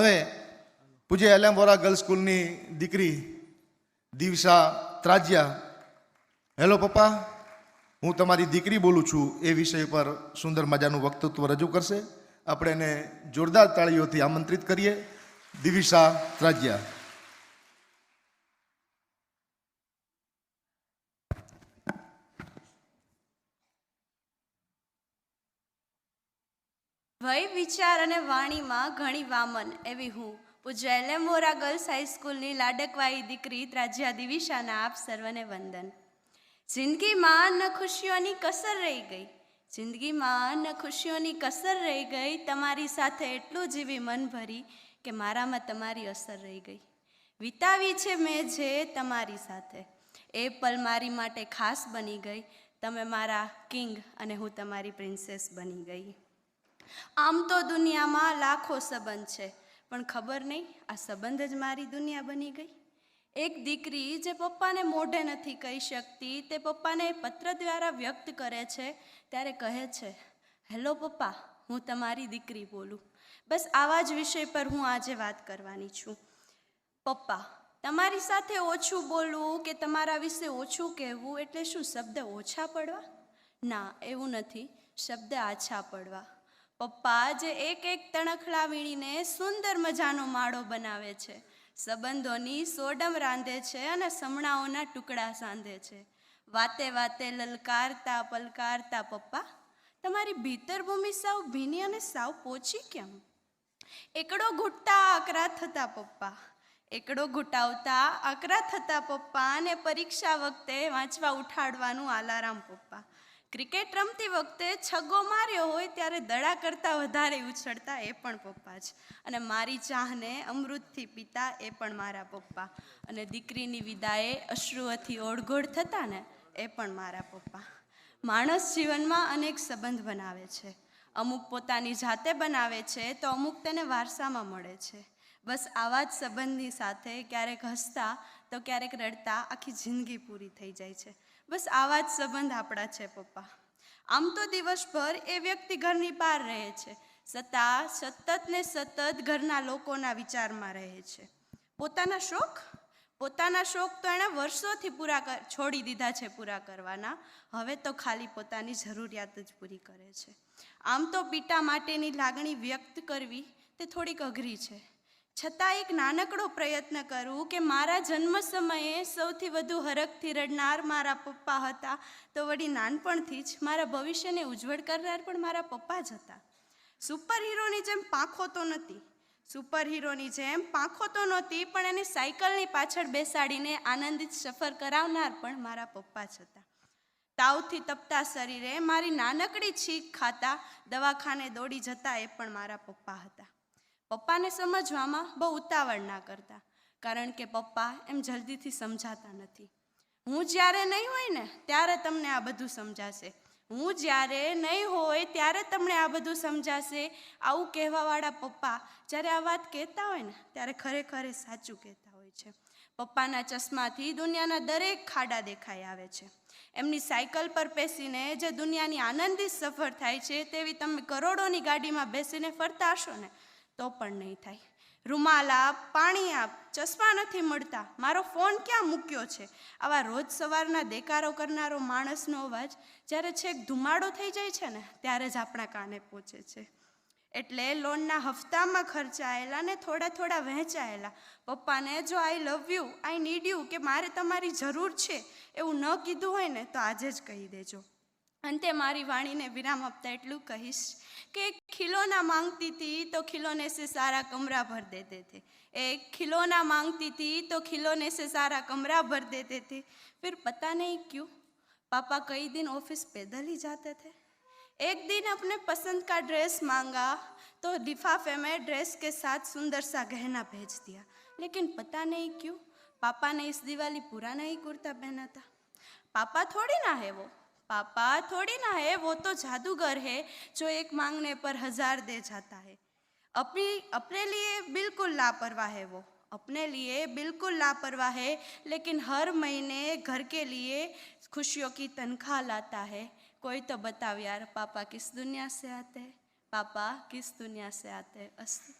હવે પૂજ્ય LM Vora girls સ્કૂલની દીકરી દિવિશા ત્રાજિયા, હેલો પપ્પા, હું તમારી દીકરી બોલું છું, એ વિષય પર સુંદર મજાનું વક્તૃત્વ રજૂ કરશે. આપણે એને જોરદાર તાળીઓથી આમંત્રિત કરીએ. દિવિશા ત્રાજિયા. વય વિચાર અને વાણીમાં ઘણી વામન એવી હું પૂજ્ય એલએમ વોરા ગર્લ્સ હાઈસ્કૂલની લાડકવાઈ દીકરી ત્રાજિયા દિવિશાના આપ સર્વને વંદન. જિંદગીમાં ન ખુશીઓની કસર રહી ગઈ, જિંદગીમાં ન ખુશીઓની કસર રહી ગઈ, તમારી સાથે એટલું જીવી મન ભરી કે મારામાં તમારી અસર રહી ગઈ. વિતાવી છે મેં જે તમારી સાથે, એ પલ મારી માટે ખાસ બની ગઈ. તમે મારા કિંગ અને હું તમારી પ્રિન્સેસ બની ગઈ. આમ તો દુનિયામાં લાખો સંબંધ છે, પણ ખબર નહીં આ સંબંધ જ મારી દુનિયા બની ગઈ. એક દીકરી જે પપ્પાને મોઢે નથી કહી શકતી, તે પપ્પાને પત્ર દ્વારા વ્યક્ત કરે છે. ત્યારે કહે છે, હેલો પપ્પા, હું તમારી દીકરી બોલું. બસ આવા જ વિષય પર હું આજે વાત કરવાની છું. પપ્પા, તમારી સાથે ઓછું બોલવું કે તમારા વિશે ઓછું કહેવું એટલે શું શબ્દ ઓછા પડવા? ના, એવું નથી, શબ્દ આછા પડવા. પપ્પા જે એક એક તણખલા વીણીને સુંદર મજાનો માળો બનાવે છે, સંબંધોની સોડમ રાંધે છે અને સમણાઓના ટુકડા સાંધે છે. વાતે વાતે લલકારતા પલકારતા પપ્પા, તમારી ભીતર ભૂમિ સાવ ભીની અને સાવ પોચી કેમ? એકડો ઘૂંટતા આકરા થતા પપ્પા, એકડો ઘૂંટાવતા આકરા થતા પપ્પા, અને પરીક્ષા વખતે વાંચવા ઉઠાડવાનું આલારામ પપ્પા. ક્રિકેટ રમતી વખતે છગ્ગો માર્યો હોય ત્યારે દડા કરતાં વધારે ઉછળતા એ પણ પપ્પા જ. અને મારી ચાહને અમૃતથી પીતા એ પણ મારા પપ્પા. અને દીકરીની વિદાએ અશ્રુઓથી ઓળઘોળ થતા ને એ પણ મારા પપ્પા. માણસ જીવનમાં અનેક સંબંધ બનાવે છે. અમુક પોતાની જાતે બનાવે છે તો અમુક તેને વારસામાં મળે છે. બસ આવા જ સંબંધની સાથે ક્યારેક હસતા તો ક્યારેક રડતા આખી જિંદગી પૂરી થઈ જાય છે. બસ આવા જ સંબંધ આપણા છે પપ્પા. આમ તો દિવસભર એ વ્યક્તિ ઘરની બહાર રહે છે, છતાં સતત ને સતત ઘરના લોકોના વિચારમાં રહે છે. પોતાના શોખ તો એણે વર્ષોથી છોડી દીધા છે પૂરા કરવાના. હવે તો ખાલી પોતાની જરૂરિયાત જ પૂરી કરે છે. આમ તો પિતા માટેની લાગણી વ્યક્ત કરવી તે થોડીક અઘરી છે, છતાં એક નાનકડો પ્રયત્ન કરું કે મારા જન્મ સમયે સૌથી વધુ હરખથી રડનાર મારા પપ્પા હતા, તો વળી નાનપણથી જ મારા ભવિષ્યને ઉજ્જવળ કરનાર પણ મારા પપ્પા જ હતા. સુપર હીરોની જેમ પાંખો તો નહોતી, પણ એને સાયકલની પાછળ બેસાડીને આનંદિત સફર કરાવનાર પણ મારા પપ્પા જ હતા. તાવથી તપતા શરીરે મારી નાનકડી છીંક ખાતા દવાખાને દોડી જતા એ પણ મારા પપ્પા હતા. પપ્પાને સમજવામાં બહુ ઉતાવળ ના કરતા, કારણ કે પપ્પા એમ જલ્દીથી સમજાતા નથી. હું જ્યારે નહીં હોય ને ત્યારે તમને આ બધું સમજાશે, હું જ્યારે નહીં હોય ત્યારે તમને આ બધું સમજાશે. આવું કહેવાવાળા પપ્પા જ્યારે આ વાત કહેતા હોય ને ત્યારે ખરેખર સાચું કહેતા હોય છે. પપ્પાના ચશ્માથી દુનિયાના દરેક ખાડા દેખાઈ આવે છે. એમની સાયકલ પર બેસીને જે દુનિયાની આનંદિત સફર થાય છે, તેવી તમે કરોડોની ગાડીમાં બેસીને ફરતા હશો ને તો પણ નહીં થાય. રૂમાલ આપ, પાણી આપ, ચશ્મા નથી મળતા, મારો ફોન ક્યાં મૂક્યો છે, આવા રોજ સવારના દેકારો કરનારો માણસનો અવાજ જ્યારે છેક ધુમાડો થઈ જાય છે ને ત્યારે જ આપણા કાને પહોંચે છે. એટલે લોનના હપ્તામાં ખર્ચાયેલા ને થોડા થોડા વહેંચાયેલા પપ્પાને જો I love you, I need you કે મારે તમારી જરૂર છે એવું ન કીધું હોય ને તો આજે જ કહી દેજો. અંતે મારી વાણીને વિરામ આપતા એટલું કહીશ કે ખિલોના માંગતી थी तो खिलौने से सारा कमरा भर देते थे, एक खिलौना मांगती थी तो खिलौने से सारा कमरा भर देते थे. फिर पता नहीं क्यों पापा कई दिन ऑफिस पैदल ही जाते थे. एक दिन अपने पसंद का ड्रेस मांगा तो लिफाफे में ड्रेस के साथ सुंदर सा गहना भेज दिया, लेकिन पता नहीं क्यों पापा ने इस दिवाली पूरा नहीं कुर्ता पहना था. पापा थोड़ी ना है वो तो जादूगर है जो एक मांगने पर 1000 दे जाता है. अपने लिए बिल्कुल लापरवाह है, लेकिन हर महीने घर के लिए खुशियों की तनख्वाह लाता है. कोई तो बताओ यार, पापा किस दुनिया से आते हैं. अस्तु.